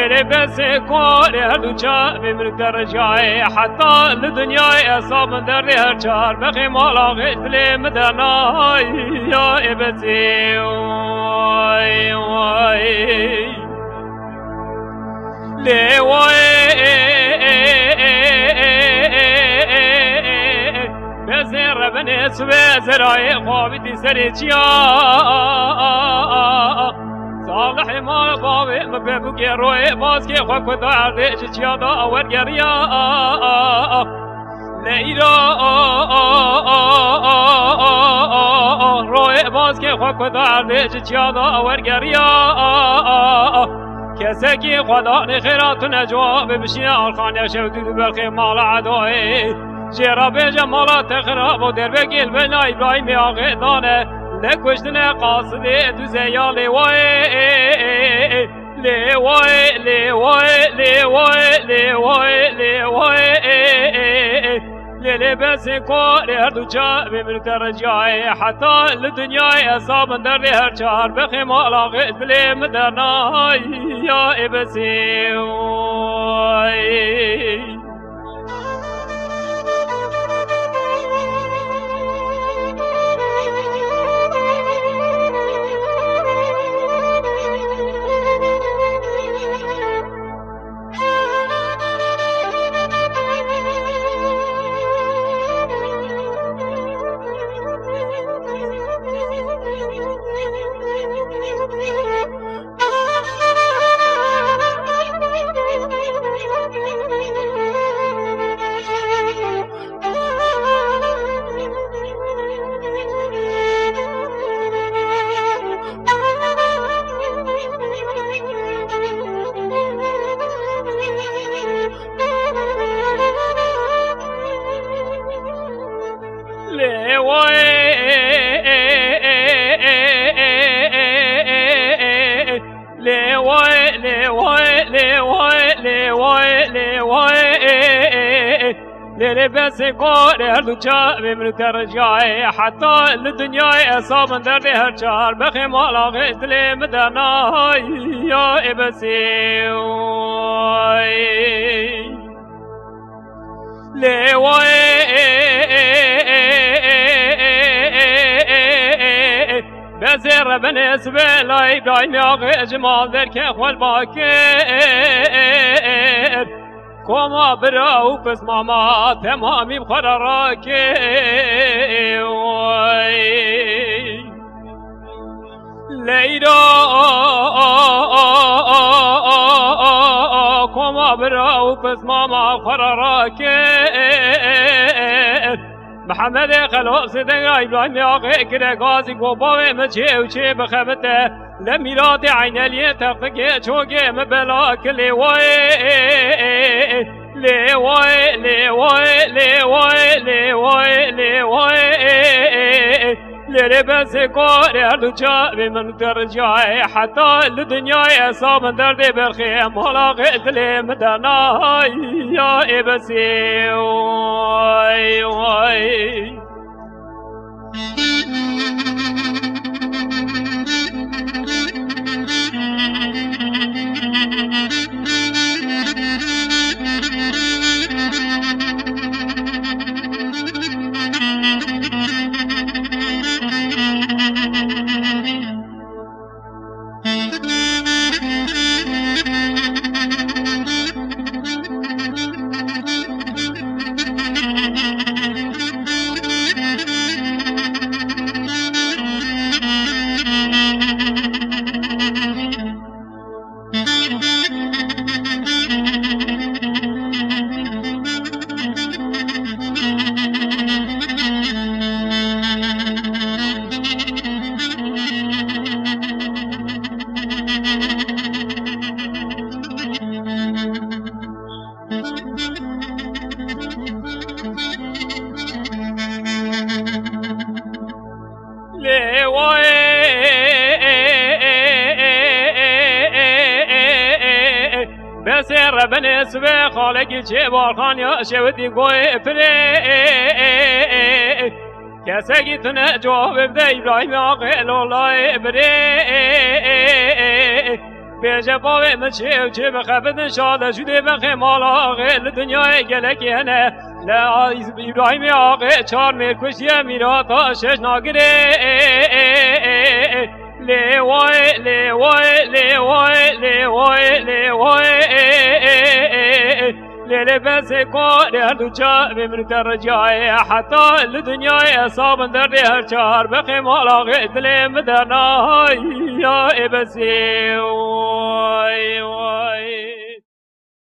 ليلي بس كل هالوجا بمن درجاي حتى الدنيا أصاب دري هالجار بخي مالا غيثلي مدنا يا إبتي لي بزر بني سبزراي قابتي سريتيا صالح ما بابي مبيبو كيروي باسكي خوكو داردي جيتيا دا اور گريا ليرا روي باسكي خوكو داردي جيتيا دا اور گريا كسكي خدا نخيرات نجواب بشينا الخانيا شودو بالخي مال عدوي جرا بجمالا تخراب و در بگیل بنا ابراهیم آقای دانه لکشتن قاصده دوزیا لیوای لیوای لیوای لیوای لیوای لیوای لیلی بس کار هر دو جا بمن درجای حتی لدنیای اصاب در هر چار بخیم آلاغی دلیم درنای یا ابسی ليلي بس كل هالوجا بمن درجاي حتى الدنيا أصاب دري هالجار بخي مالا غيثلي مدنا يا إبسي بزر بني سبيلا إبراهيم ياغي جمال ذرك أخوال باكر كما براو بس ماما تمامي بخرراك ليلى كما براو بس ماما بخرراك محمد خلوق صدق إبراهيم ياغي كده غازي قوباوي مجيه وشي بخبته لميلاد عين اللي تقطق شوقي مبلاك لواي لواي لواي لواي لواي لواي للبس كور الرجاء بمن ترجعي حتى الدنيا أصاب درد بالخيم ولا غيث لي مدنا يا إبسي بسر بني سبي خالق جبار خان يا شودي قوي فري كساقي تنجوب بدا إبراهيم عقل الله بري بيجا باوي مشي وجيب خبد شاد جودي بخي مالا غير الدنيا جلك هنا لا إبراهيم آقا چار میر کشی میراتا شش ناگره لیوای لیوای لیوای لیوای لیوای لیل بس کار هر دو جا بمرت رجای حتی الدنیا اصاب در هر چهار بخی مالاغ دل مدرنای یا ابسی وای وای